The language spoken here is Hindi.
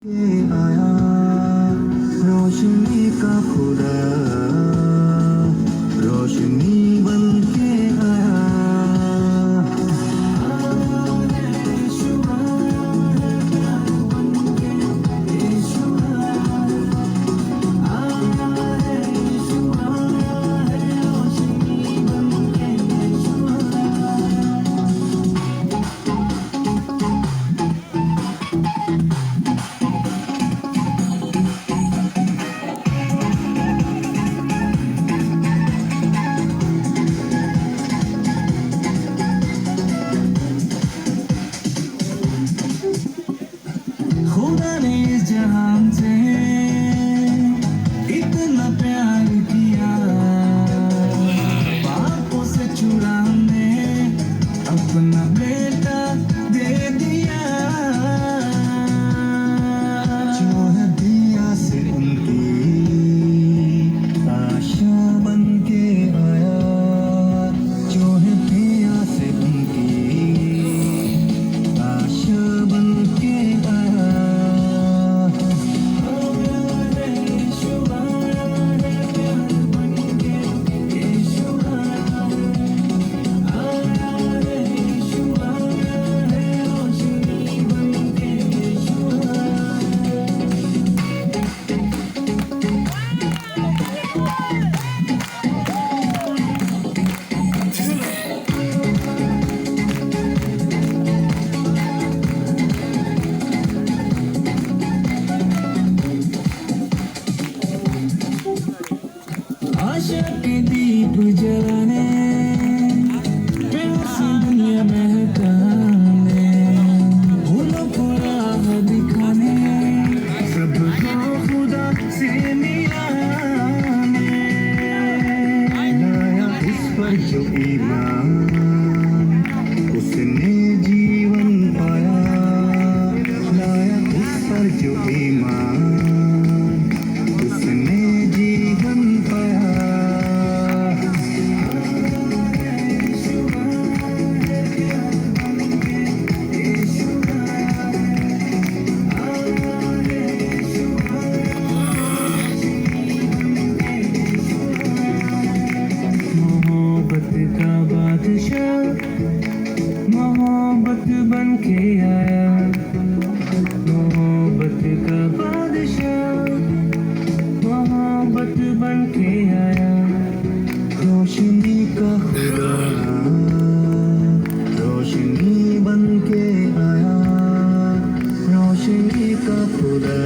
के आया रोशनी का खुदा रोशनी बन के आया खुदा ने इस जहान से इतना प्यार किया बापों से चुराने अपना बेटा दे दिया जो है दिया से उनकी आशा बन के आया जो है दिया से उनकी आशा बन के आया आशा के दीप जलाने प्यास दुनिया महकाने भूलो को राह दिखाने सबको खुदा से मिलाने लाया इस पर जो ईमान उसने जीवन पाया लाया इस पर जो ईमान उसने जीवन पाया मोहब्बत का बादशाह मोहब्बत बन के आया मोहब्बत का बादशाह मोहब्बत बन के आया रोशनी का खुदा रोशनी बन के आया रोशनी का खुदा